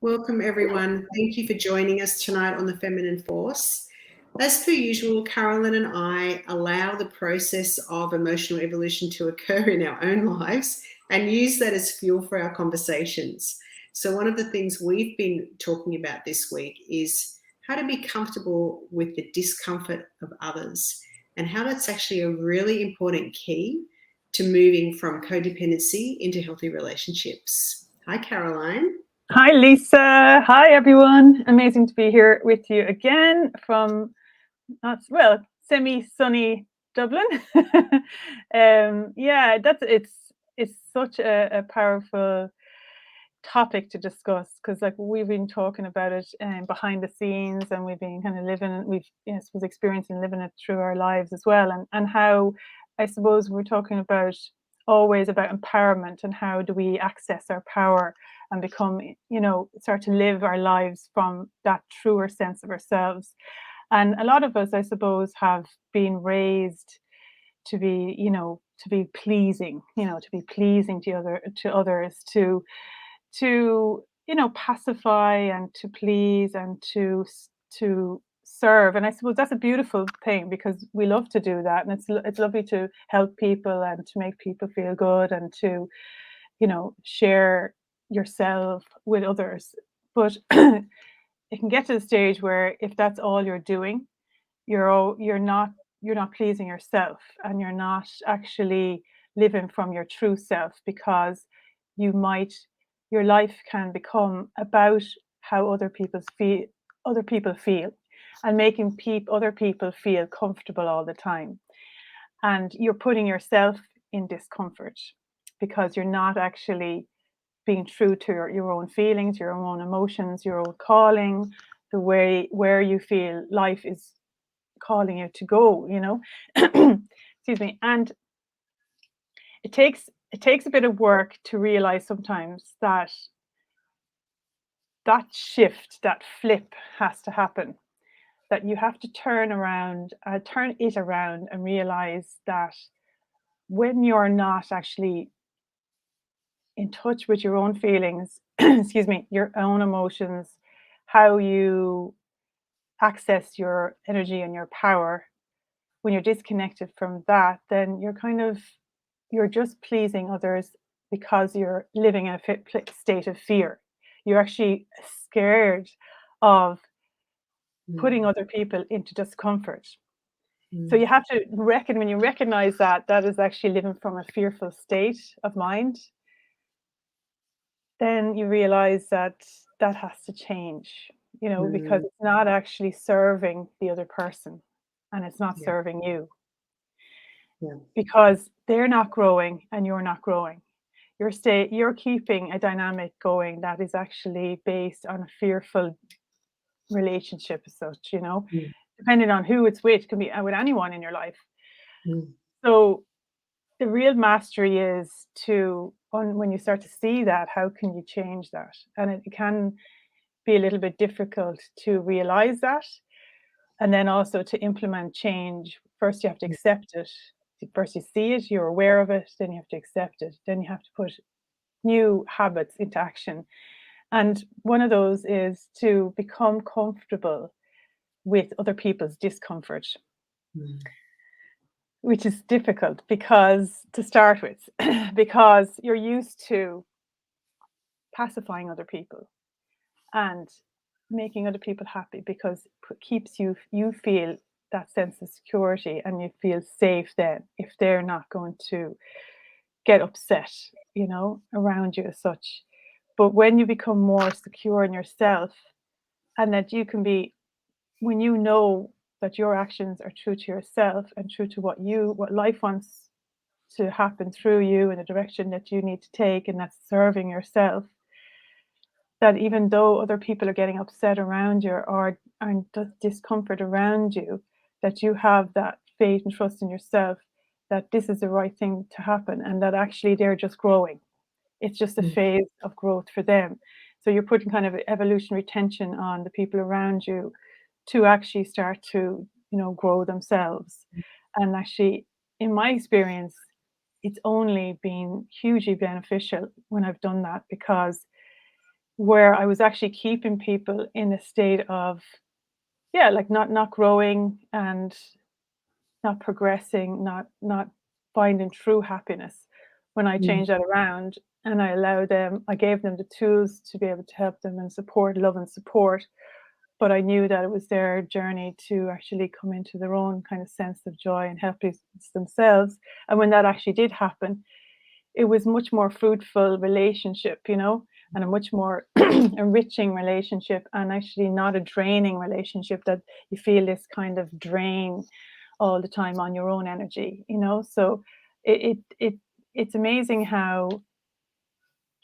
Welcome, everyone. Thank you for joining us tonight on the Feminine Force. As per usual, Carolyn and I allow the process of emotional evolution to occur in our own lives and use that as fuel for our conversations. So one of the things we've been talking about this week is how to be comfortable with the discomfort of others and how that's actually a really important key to moving from codependency into healthy relationships. Hi, Caroline. Hi, Lisa. Hi, everyone. Amazing to be here with you again from, semi-sunny Dublin. It's such a powerful topic to discuss because, like, we've been talking about it behind the scenes, and we've been kind of was experiencing living it through our lives as well, and how I suppose we're talking about always about empowerment and how do we access our power and become, start to live our lives from that truer sense of ourselves. And a lot of us, I suppose, have been raised to be, to be pleasing, to be pleasing to others, to pacify and to please and to serve. And I suppose that's a beautiful thing because we love to do that, and it's lovely to help people and to make people feel good and to share yourself with others. But it can get to the stage where if that's all you're doing, you're not pleasing yourself, and you're not actually living from your true self, because your life can become about how other people feel and making other people feel comfortable all the time. And you're putting yourself in discomfort because you're not actually being true to your own feelings, your own emotions, your own calling, the way where you feel life is calling you to go, excuse me. And it takes a bit of work to realize sometimes that shift, that flip has to happen, that you have to turn it around and realize that when you're not actually in touch with your own feelings, excuse me, your own emotions, how you access your energy and your power, when you're disconnected from that, then you're just pleasing others because you're living in a state of fear. You're actually scared of putting other people into discomfort. So you have to when you recognize that is actually living from a fearful state of mind, then you realize that has to change, because it's not actually serving the other person, and it's not serving you. Yeah. Because they're not growing and you're not growing. You're keeping a dynamic going that is actually based on a fearful relationship as such, depending on who it's with. It can be with anyone in your life. So the real mastery is when you start to see that, how can you change that? And it can be a little bit difficult to realize that, and then also to implement change. First you have to accept it. First you see it, you're aware of it, then you have to accept it, then you have to put new habits into action. And one of those is to become comfortable with other people's discomfort, which is difficult because you're used to pacifying other people and making other people happy, because it keeps you feel that sense of security, and you feel safe then if they're not going to get upset, around you as such. But when you become more secure in yourself, and that you can be, when you know that your actions are true to yourself and true to what life wants to happen through you in the direction that you need to take, and that's serving yourself, that even though other people are getting upset around you or discomfort around you, that you have that faith and trust in yourself that this is the right thing to happen, and that actually they're just growing. It's just a phase of growth for them. So you're putting kind of evolutionary tension on the people around you to actually start to, grow themselves. And actually, in my experience, it's only been hugely beneficial when I've done that, because where I was actually keeping people in a state of, yeah, like not growing and not progressing, not finding true happiness. When I Mm, changed that around and I allowed them, I gave them the tools to be able to help them and support, love and support. But I knew that it was their journey to actually come into their own kind of sense of joy and happiness themselves. And when that actually did happen, it was much more fruitful relationship, you know, and a much more enriching relationship, and actually not a draining relationship that you feel this kind of drain all the time on your own energy, you know. So it's amazing how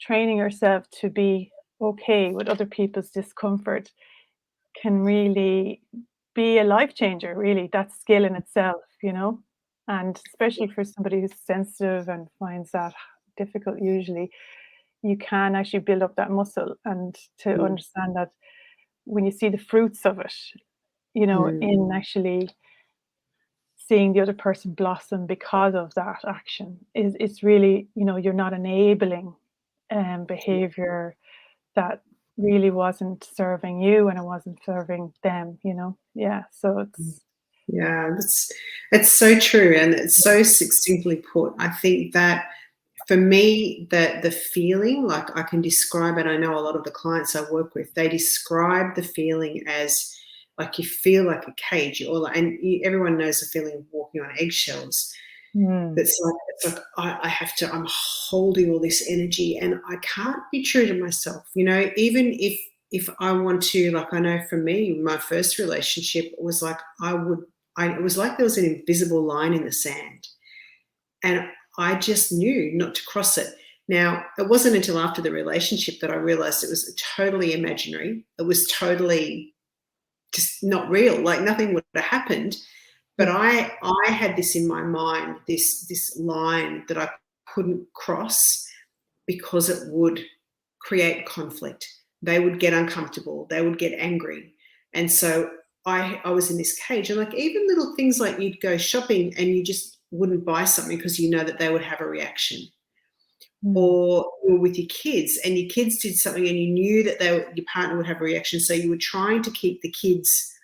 training yourself to be okay with other people's discomfort can really be a life changer, really, that skill in itself, you know. And especially for somebody who's sensitive and finds that difficult usually, you can actually build up that muscle and to mm, understand that when you see the fruits of it, you know, mm, in actually seeing the other person blossom because of that action is it's really, you know, you're not enabling behavior that really wasn't serving you and it wasn't serving them, you know. Yeah, so mm. it's Yeah, it's so true, and it's so succinctly put. I think that for me, the feeling, like I can describe it. I know a lot of the clients I work with, they describe the feeling as like you feel like a cage, or like, and everyone knows the feeling of walking on eggshells. mm, It's like I have to. I'm holding all this energy, and I can't be true to myself. You know, even if I want to, like I know for me, my first relationship was like I would. It was like there was an invisible line in the sand, and I just knew not to cross it. Now, it wasn't until after the relationship that I realized it was totally imaginary. It was totally just not real. Like nothing would have happened. But yeah, I had this in my mind, this line that I couldn't cross because it would create conflict. They would get uncomfortable. They would get angry. And so I was in this cage. And like even little things like you'd go shopping and you just wouldn't buy something because you know that they would have a reaction. mm, Or you were with your kids and your kids did something and you knew that your partner would have a reaction. So you were trying to keep the kids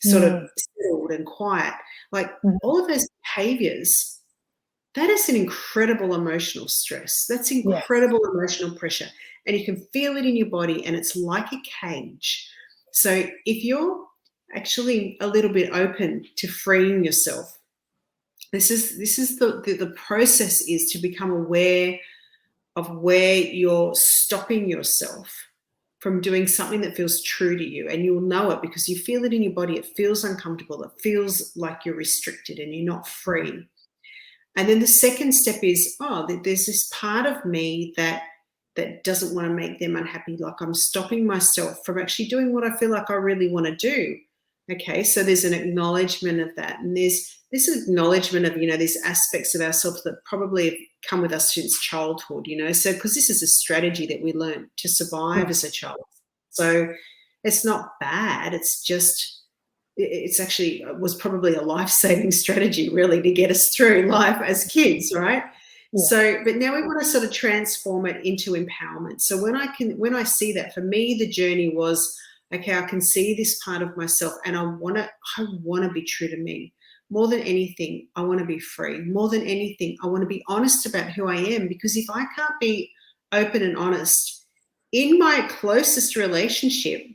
sort of mm, settled and quiet. Like mhm, all of those behaviors, that is an incredible emotional stress. That's yes, incredible emotional pressure. And you can feel it in your body, and it's like a cage. So if you're actually a little bit open to freeing yourself, this is the process is to become aware of where you're stopping yourself from doing something that feels true to you. And you'll know it because you feel it in your body. It feels uncomfortable. It feels like you're restricted and you're not free. And then the second step is, oh, there's this part of me that doesn't want to make them unhappy. Like I'm stopping myself from actually doing what I feel like I really want to do. Okay, so there's an acknowledgement of that, and there's this acknowledgement of these aspects of ourselves that probably have come with us since childhood. So because this is a strategy that we learned to survive yeah, as a child, so it's not bad. It's just it's actually was probably a life-saving strategy really to get us through life as kids, right? yeah, So but now we want to sort of transform it into empowerment. So when I see that, for me the journey was, okay, I can see this part of myself and I want to be true to me. More than anything, I want to be free. More than anything, I want to be honest about who I am, because if I can't be open and honest in my closest relationship,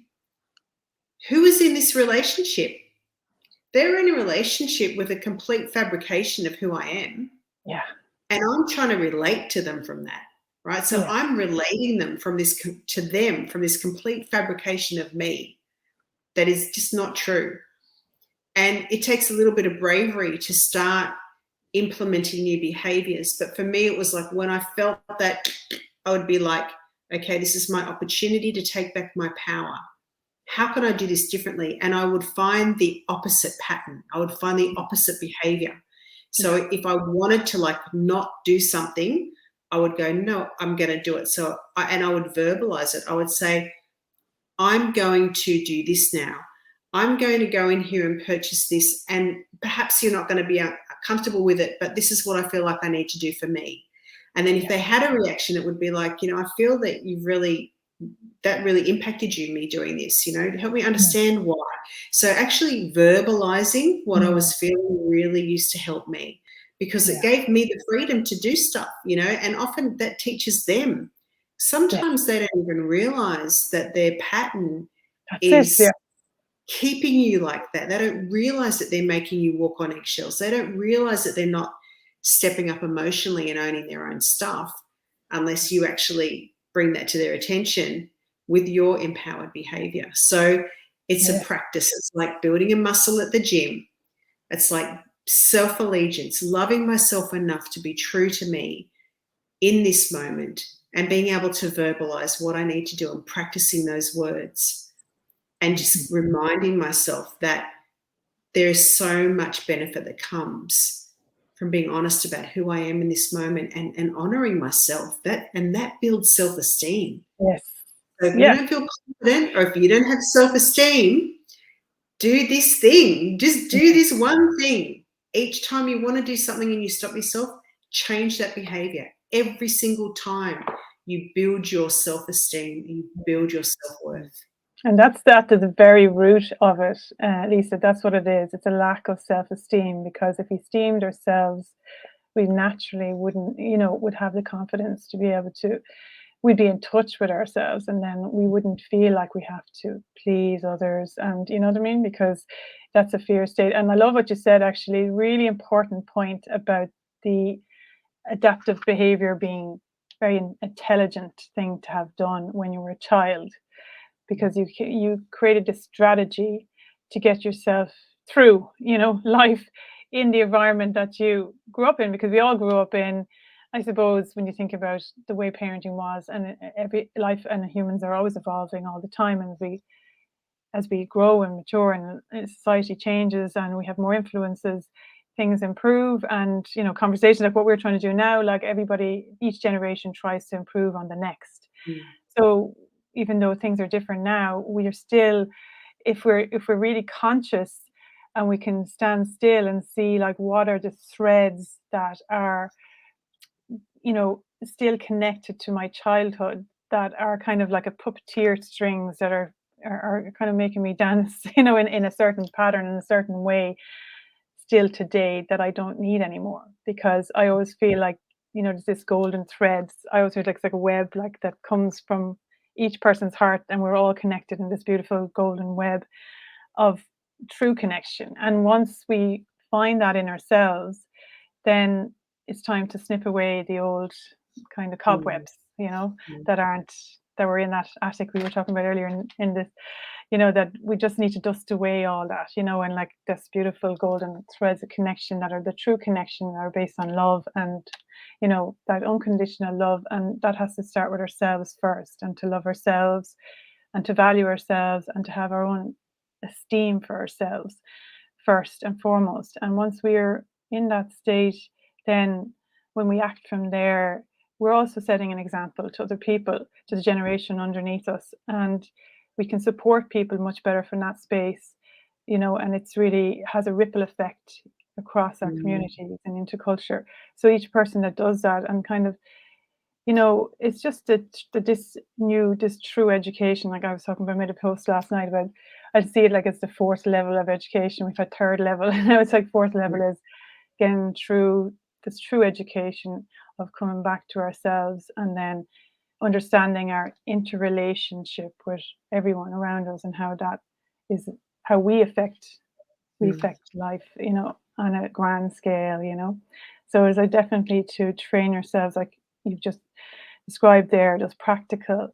who is in this relationship? They're in a relationship with a complete fabrication of who I am, yeah, and I'm trying to relate to them from that, right? So yeah, I'm relating them to them from this complete fabrication of me that is just not true. And it takes a little bit of bravery to start implementing new behaviors. But for me, it was like when I felt that, I would be like, okay, this is my opportunity to take back my power. How can I do this differently? And I would find the opposite pattern. I would find the opposite behavior. yeah, So if I wanted to like not do something, I would go, no, I'm going to do it. And I would verbalize it. I would say, I'm going to do this now. I'm going to go in here and purchase this. And perhaps you're not going to be comfortable with it, but this is what I feel like I need to do for me. And then if yeah, they had a reaction, it would be like, I feel that you've really that really impacted you, me doing this, help me understand why. So actually verbalizing what I was feeling really used to help me, because it gave me the freedom to do stuff, and often that teaches them. Sometimes they don't even realize that their pattern That's is it. keeping you like that. They don't realize that they're making you walk on eggshells. They don't realize that they're not stepping up emotionally and owning their own stuff unless you actually bring that to their attention with your empowered behavior. So it's a practice. It's like building a muscle at the gym. It's like self-allegiance, loving myself enough to be true to me in this moment and being able to verbalize what I need to do and practicing those words and just reminding myself that there is so much benefit that comes from being honest about who I am in this moment and honoring myself. That builds self-esteem. Yes. So if you don't feel confident or if you don't have self-esteem, do this thing. Just do this one thing. Each time you want to do something and you stop yourself, change that behavior. Every single time you build your self-esteem, you build your self-worth. And that's at the very root of it, Lisa. That's what it is. It's a lack of self-esteem, because if we esteemed ourselves, we naturally wouldn't, would have the confidence to be able to, we'd be in touch with ourselves, and then we wouldn't feel like we have to please others. And you know what I mean? Because that's a fear state. And I love what you said, actually, really important point about the adaptive behavior being very intelligent thing to have done when you were a child, because you created this strategy to get yourself through life in the environment that you grew up in, because we all grew up in, I suppose, when you think about the way parenting was, and every life and humans are always evolving all the time, and as we grow and mature and society changes and we have more influences, things improve. And conversations like what we're trying to do now, like everybody, each generation tries to improve on the next. So even though things are different now, we are still, if we're really conscious and we can stand still and see like what are the threads that are still connected to my childhood, that are kind of like a puppeteer strings that are kind of making me dance in a certain pattern, in a certain way, still today, that I don't need anymore. Because I always feel like there's this golden threads. I always feel like it's like a web, like that comes from each person's heart, and we're all connected in this beautiful golden web of true connection. And once we find that in ourselves, then it's time to snip away the old kind of cobwebs, that were in that attic we were talking about earlier in this, that we just need to dust away all that, and like this beautiful golden threads of connection that are the true connection, are based on love, and that unconditional love. And that has to start with ourselves first, and to love ourselves and to value ourselves and to have our own esteem for ourselves first and foremost. And once we're in that state, then when we act from there, we're also setting an example to other people, to the generation underneath us, and we can support people much better from that space, and it's really has a ripple effect across our communities and into culture. So each person that does that, and kind of, it's just this true education. Like I was talking about, I made a post last night about, I see it like it's the fourth level of education. We've had third level, and now it's like fourth level is getting through this true education of coming back to ourselves, and then understanding our interrelationship with everyone around us, and how that is how we affect life, on a grand scale, So it's like definitely to train yourselves, like you've just described there, those practical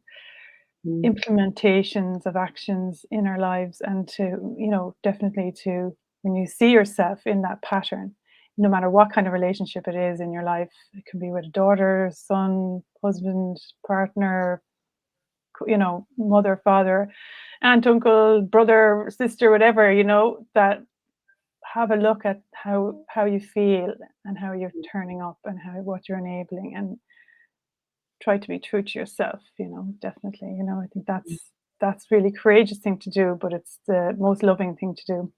implementations of actions in our lives, and to, definitely to, when you see yourself in that pattern, no matter what kind of relationship it is in your life, it can be with a daughter, son, husband, partner, mother, father, aunt, uncle, brother, sister, whatever, that have a look at how you feel and how you're turning up and what you're enabling, and try to be true to yourself, definitely. I think that's really courageous thing to do, but it's the most loving thing to do.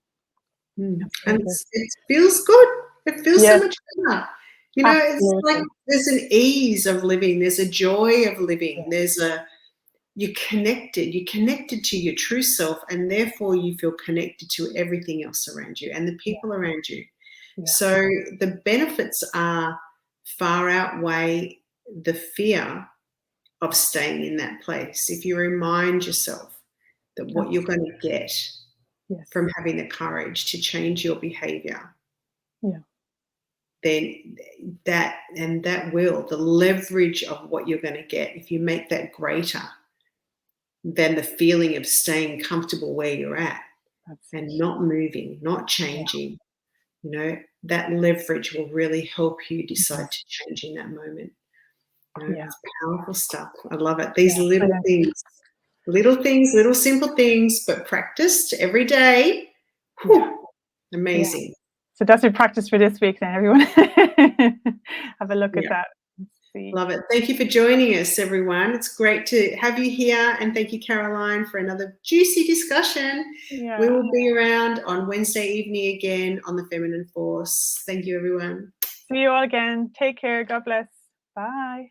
And it feels good. It feels so much better. It's like there's an ease of living, there's a joy of living, there's a you're connected to your true self, and therefore you feel connected to everything else around you and the people around you. Yeah. So the benefits are far outweigh the fear of staying in that place. If you remind yourself that what you're going to get from having the courage to change your behavior, then the leverage of what you're going to get, if you make that greater than the feeling of staying comfortable where you're at and not moving, not changing, you know, that leverage will really help you decide to change in that moment. You know, it's powerful stuff. I love it. These little things, little simple things, but practiced every day. Whew, amazing. So that's your practice for this week then, everyone. Have a look at that. See. Love it. Thank you for joining us, everyone. It's great to have you here. And thank you, Caroline, for another juicy discussion. Yeah. We will be around on Wednesday evening again on the Feminine Force. Thank you, everyone. See you all again. Take care. God bless. Bye.